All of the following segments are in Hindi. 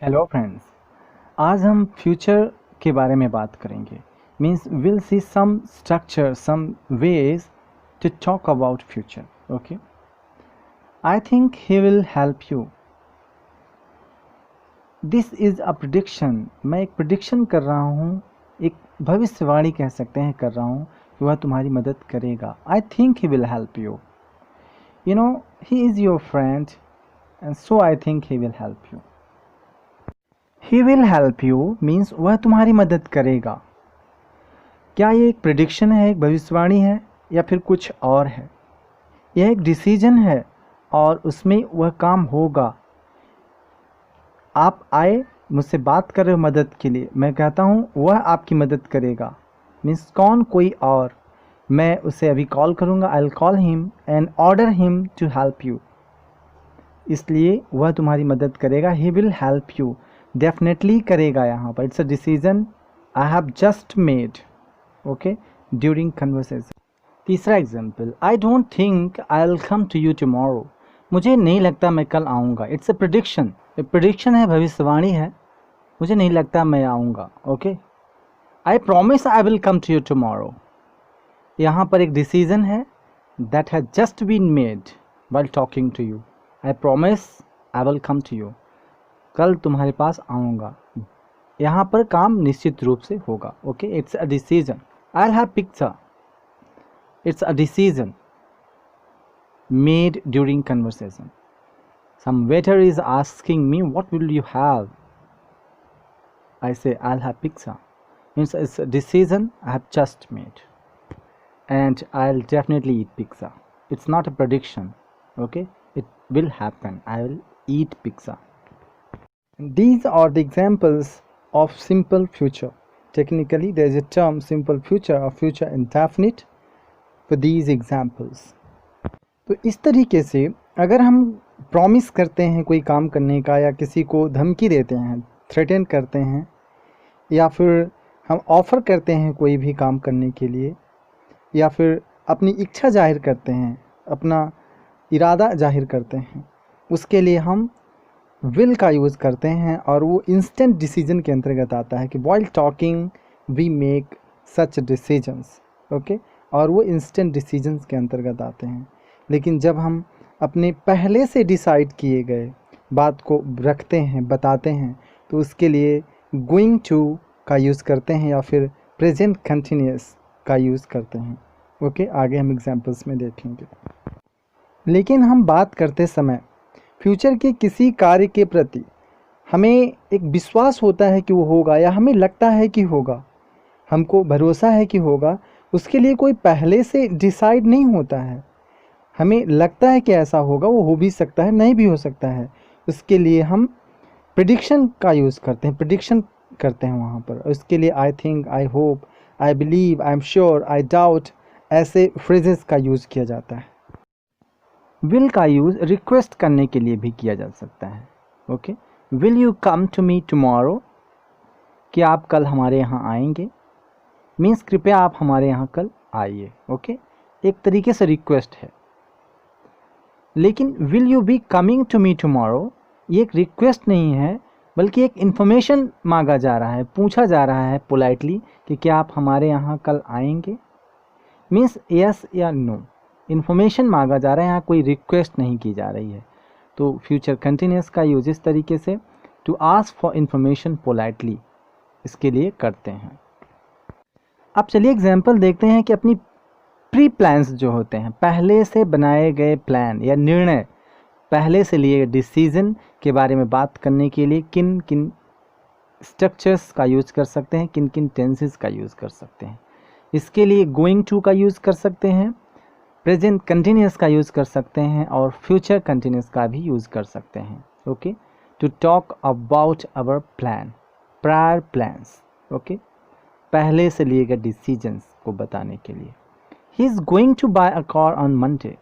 हेलो फ्रेंड्स, आज हम फ्यूचर के बारे में बात करेंगे। Means will see some structure, some ways to talk about future. Okay, I think he will help you. This is a prediction. मैं एक प्रिडिक्शन कर रहा हूँ, एक भविष्यवाणी कह सकते हैं कर रहा हूँ कि वह तुम्हारी मदद करेगा। आई think he will help you. You know, he is your friend and so I think he will help you. He will help you means वह तुम्हारी मदद करेगा। क्या ये एक प्रिडिक्शन है, एक भविष्यवाणी है, या फिर कुछ और है? यह एक डिसीजन है और उसमें वह काम होगा। आप आए, मुझसे बात कर रहे हो मदद के लिए, मैं कहता हूँ वह आपकी मदद करेगा। मीन्स कौन? कोई और। मैं उसे अभी कॉल करूँगा, I will call him and order him to help you. इसलिए वह तुम्हारी मदद करेगा। He will help you, definitely करेगा। यहाँ पर it's a decision I have just made, okay, during conversation. तीसरा example, I don't think I will come to you tomorrow. मुझे नहीं लगता मैं कल आऊँगा। It's a prediction. प्रिडिक्शन है, भविष्यवाणी है। मुझे नहीं लगता मैं आऊँगा। Okay, I promise I will come to you tomorrow. यहाँ पर एक डिसीजन है that has just been made while talking to you. I promise I will come to you. कल तुम्हारे पास आऊँगा। यहाँ पर काम निश्चित रूप से होगा। Okay, it's a decision. I will have picture. It's a decision made during conversation. Some waiter is asking me what will you have. I say I'll have pizza. Means it's a decision I have just made. And I'll definitely eat pizza. It's not a prediction. Okay? It will happen. I will eat pizza. These are the examples of simple future. Technically, there is a term simple future or future indefinite for these examples. तो इस तरीके से अगर हम प्रॉमिस करते हैं कोई काम करने का, या किसी को धमकी देते हैं, थ्रेटन करते हैं, या फिर हम ऑफ़र करते हैं कोई भी काम करने के लिए, या फिर अपनी इच्छा जाहिर करते हैं, अपना इरादा जाहिर करते हैं, उसके लिए हम विल का यूज़ करते हैं। और वो इंस्टेंट डिसीजन के अंतर्गत आता है कि while talking we make such decisions. Okay, और वो इंस्टेंट डिसीजंस के अंतर्गत आते हैं। लेकिन जब हम अपने पहले से डिसाइड किए गए बात को रखते हैं, बताते हैं, तो उसके लिए गोइंग टू का यूज़ करते हैं या फिर प्रेजेंट कंटिन्यूस का यूज़ करते हैं। ओके, आगे हम एग्जांपल्स में देखेंगे। लेकिन हम बात करते समय फ्यूचर के किसी कार्य के प्रति हमें एक विश्वास होता है कि वो होगा, या हमें लगता है कि होगा, हमको भरोसा है कि होगा, उसके लिए कोई पहले से डिसाइड नहीं होता है। हमें लगता है कि ऐसा होगा, वो हो भी सकता है, नहीं भी हो सकता है। उसके लिए हम प्रिडिक्शन का यूज़ करते हैं, प्रिडिक्शन करते हैं वहाँ पर। उसके लिए I think, I hope, I believe, I am sure, I doubt, ऐसे फ्रेजेस का यूज़ किया जाता है। विल का यूज़ रिक्वेस्ट करने के लिए भी किया जा सकता है। Okay, will you come to me tomorrow, कि आप कल हमारे यहाँ आएंगे। मीन्स कृपया आप हमारे यहाँ कल आइए। ओके, एक तरीके से रिक्वेस्ट है। लेकिन will you be coming to me tomorrow, ये एक रिक्वेस्ट नहीं है, बल्कि एक इन्फॉर्मेशन मांगा जा रहा है, पूछा जा रहा है पोलाइटली कि क्या आप हमारे यहाँ कल आएंगे। मीन्स यस या नो, इन्फॉर्मेशन मांगा जा रहा है, यहाँ कोई रिक्वेस्ट नहीं की जा रही है। तो फ्यूचर कंटिन्यूस का यूज इस तरीके से to ask for information politely, इसके लिए करते हैं। अब चलिए एग्जाम्पल देखते हैं कि अपनी प्री प्लान्स जो होते हैं, पहले से बनाए गए प्लान या निर्णय, पहले से लिए डिसीजन के बारे में बात करने के लिए किन किन स्ट्रक्चर्स का यूज़ कर सकते हैं, किन किन टेंसेस का यूज़ कर सकते हैं। इसके लिए गोइंग टू का यूज़ कर सकते हैं, प्रेजेंट कंटिन्यूस का यूज़ कर सकते हैं, और फ्यूचर कंटिन्यूस का भी यूज़ कर सकते हैं। Okay, to talk about our plan, prior plans. Okay, पहले से लिए गए डिसीजंस को बताने के लिए। He is going to buy a car on Monday,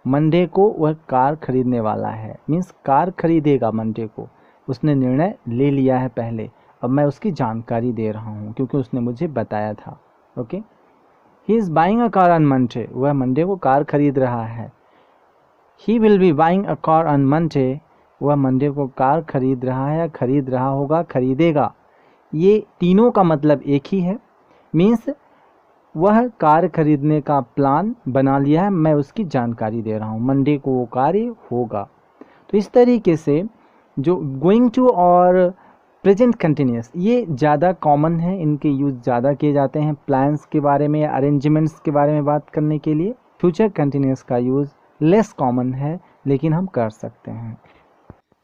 Monday को वह कार खरीदने वाला है। मीन्स कार खरीदेगा मंडे को, उसने निर्णय ले लिया है पहले, अब मैं उसकी जानकारी दे रहा हूँ क्योंकि उसने मुझे बताया था। Okay, he is buying a car on Monday, वह मंडे को कार खरीद रहा है। He will be buying a car on Monday वह मंडे को कार खरीद रहा है या खरीद रहा होगा, खरीदेगा। ये तीनों का मतलब एक ही है, मीन्स वह कार खरीदने का प्लान बना लिया है, मैं उसकी जानकारी दे रहा हूँ, मंडे को वो कार्य होगा। तो इस तरीके से जो गोइंग टू और प्रेजेंट कंटिन्यूस ये ज़्यादा कॉमन है, इनके यूज़ ज़्यादा किए जाते हैं प्लान्स के बारे में या अरेंजमेंट्स के बारे में बात करने के लिए। फ्यूचर कंटिन्यूस का यूज़ लेस कॉमन है, लेकिन हम कर सकते हैं।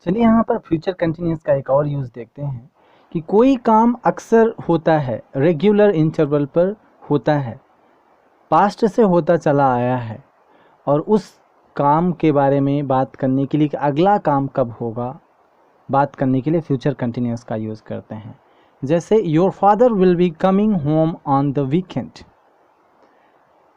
चलिए यहाँ पर फ्यूचर कंटिन्यूस का एक और यूज़ देखते हैं कि कोई काम अक्सर होता है, रेगुलर इंटरवल पर होता है, पास्ट से होता चला आया है, और उस काम के बारे में बात करने के लिए कि अगला काम कब होगा, बात करने के लिए फ्यूचर कंटिन्यूस का यूज़ करते हैं। जैसे your father will be coming home on the weekend,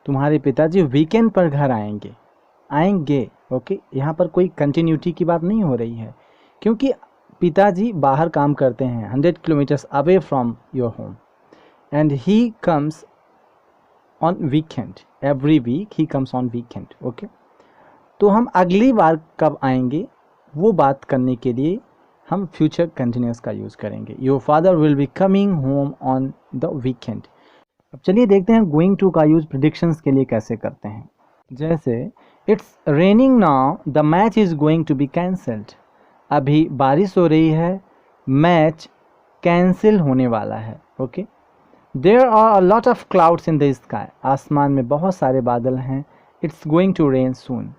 तुम्हारे पिताजी वीकेंड पर घर आएंगे। ओके, यहाँ पर कोई कंटिन्यूटी की बात नहीं हो रही है, क्योंकि पिताजी बाहर काम करते हैं 100 kilometres away from your home, and he comes on weekend, every week he comes on weekend. Okay, तो हम अगली बार कब आएंगे वो बात करने के लिए हम फ्यूचर कंटिन्यूस का यूज़ करेंगे। Your father will be coming home on the weekend. अब चलिए देखते हैं गोइंग टू का यूज़ प्रिडिक्शंस के लिए कैसे करते हैं। जैसे it's raining now, the match is going to be cancelled, अभी बारिश हो रही है, मैच कैंसिल होने वाला है। Okay, there are a lot of clouds in the sky, आसमान में बहुत सारे बादल हैं। It's going to rain soon,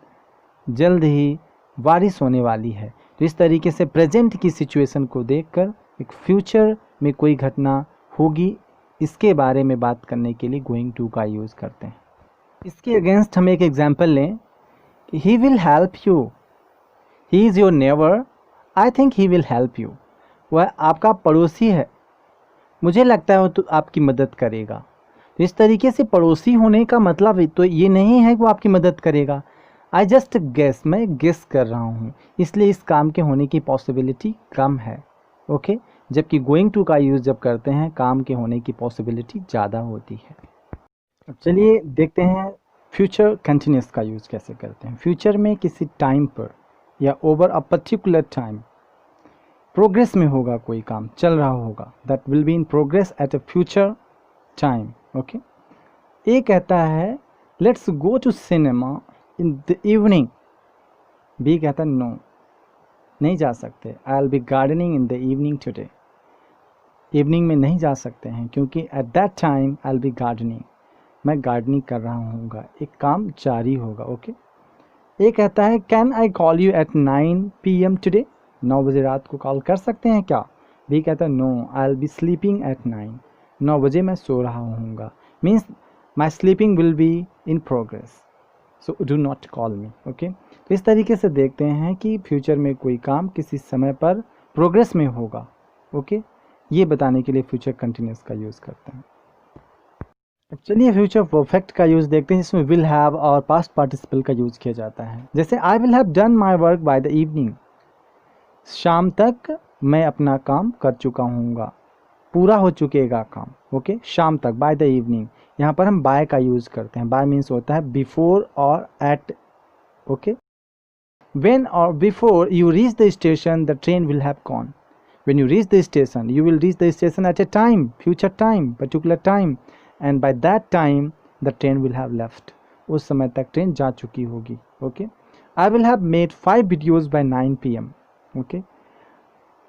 जल्द ही बारिश होने वाली है। तो इस तरीके से प्रेजेंट की सिचुएशन को देखकर एक फ्यूचर में कोई घटना होगी, इसके बारे में बात करने के लिए गोइंग टू का यूज़ करते हैं। इसके अगेंस्ट हम एक एग्जांपल लें, ही will help you, he is your neighbour, I think he will help you, वह आपका पड़ोसी है, मुझे लगता है वो तो आपकी मदद करेगा। तो इस तरीके से पड़ोसी होने का मतलब तो ये नहीं है कि वो आपकी मदद करेगा। आई जस्ट गेस, मैं गेस कर रहा हूँ, इसलिए इस काम के होने की पॉसिबिलिटी कम है। ओके, जबकि गोइंग टू का यूज़ जब करते हैं काम के होने की पॉसिबिलिटी ज़्यादा होती है। अब चलिए देखते हैं फ्यूचर कंटिन्यूस का यूज़ कैसे करते हैं। फ्यूचर में किसी टाइम पर या over a particular time progress में होगा, कोई काम चल रहा होगा, that will be in progress at a future time. Okay, A कहता है let's go to cinema in the evening, B कहता है नो, नहीं जा सकते, I will be gardening in the evening today, evening में नहीं जा सकते हैं क्योंकि at that time I will be gardening, मैं गार्डनिंग कर रहा हूँगा, एक काम जारी होगा। ओके, ये कहता है can I call you at 9 PM today, 9 बजे रात को कॉल कर सकते हैं क्या, बी कहता है no, I will be sleeping at 9, 9 बजे मैं सो रहा हूँगा, means my sleeping will be in progress, so do not call me. Okay, तो इस तरीके से देखते हैं कि फ्यूचर में कोई काम किसी समय पर प्रोग्रेस में होगा। ओके, ये बताने के लिए फ्यूचर कंटिन्यूस का यूज़ करते हैं। अब चलिए फ्यूचर परफेक्ट का यूज़ देखते हैं, जिसमें विल हैव और पास्ट पार्टिसिपल का यूज़ किया जाता है। जैसे आई will have done my work by the evening, शाम तक मैं अपना काम कर चुका हूँगा, पूरा हो चुकेगा काम। ओके, शाम तक, बाय द इवनिंग, यहाँ पर हम बाय का यूज़ करते हैं। बाय मीन्स होता है बिफोर और एट। ओके, व्हेन और before you reach the station the train will have gone, when you reach the station you will reach the station at a time, future time, particular time, and by that time the train will have left, उस समय तक ट्रेन जा चुकी होगी। Okay, I will have made 5 videos by 9 PM। Okay,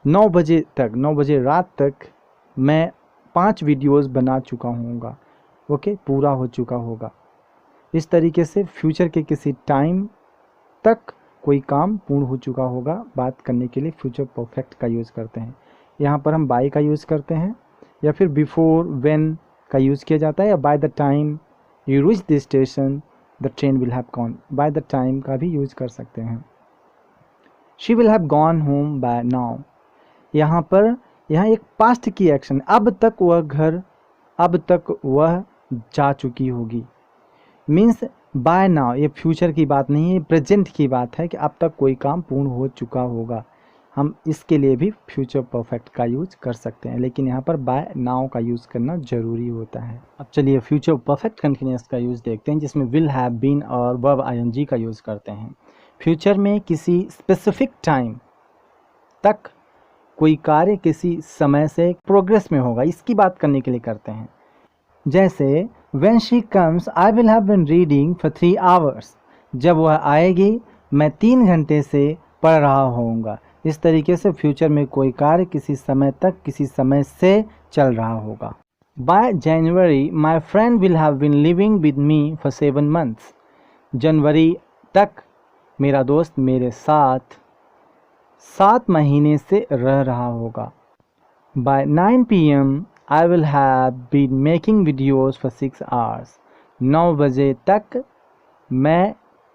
9 बजे तक, 9 बजे रात तक मैं 5 वीडियोज़ बना चुका हूँगा। ओके, पूरा हो चुका होगा। इस तरीके से फ्यूचर के किसी टाइम तक कोई काम पूर्ण हो चुका होगा, बात करने के लिए फ्यूचर परफेक्ट का यूज़ करते हैं। यहाँ पर हम बाय का यूज़ करते हैं, या फिर बिफोर, व्हेन का यूज़ किया जाता है, या by the time you reach the station the train will have gone, by the time का भी यूज़ कर सकते हैं। She will have gone home by now, यहाँ पर एक पास्ट की एक्शन, अब तक वह जा चुकी होगी, मीन्स बाय नाउ, ये फ्यूचर की बात नहीं है, प्रेजेंट की बात है कि अब तक कोई काम पूर्ण हो चुका होगा। हम इसके लिए भी फ्यूचर परफेक्ट का यूज कर सकते हैं, लेकिन यहाँ पर बाय नाउ का यूज़ करना ज़रूरी होता है। अब चलिए फ्यूचर परफेक्ट कंटिन्यूअस का यूज़ देखते हैं, जिसमें विल हैव बीन और वर्ब ING का यूज़ करते हैं। फ्यूचर में किसी स्पेसिफिक टाइम तक कोई कार्य किसी समय से प्रोग्रेस में होगा, इसकी बात करने के लिए करते हैं। जैसे when she comes I will have been reading for 3 hours, जब वह आएगी मैं 3 घंटे से पढ़ रहा होऊंगा। इस तरीके से फ्यूचर में कोई कार्य किसी समय तक किसी समय से चल रहा होगा। By January my friend will have been living with me for 7 months, जनवरी तक मेरा दोस्त मेरे साथ 7 महीने से रह रहा होगा। By 9 PM I will have been making videos for 6 hours, 9 बजे तक मैं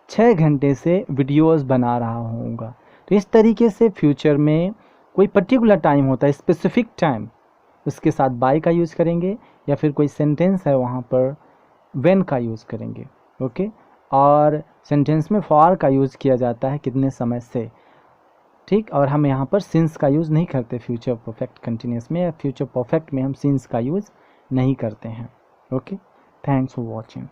6 घंटे से वीडियोस बना रहा होऊंगा। तो इस तरीके से फ्यूचर में कोई पर्टिकुलर टाइम होता है, स्पेसिफिक टाइम, उसके साथ बाय का यूज़ करेंगे या फिर कोई सेंटेंस है वहाँ पर व्हेन का यूज़ करेंगे। ओके, और सेंटेंस में फॉर का यूज़ किया जाता है कितने समय से, ठीक। और हम यहाँ पर सिंस का यूज़ नहीं करते फ्यूचर परफेक्ट कंटिन्यूस में, या फ्यूचर परफेक्ट में हम सिंस का यूज़ नहीं करते हैं। Okay, thanks for watching.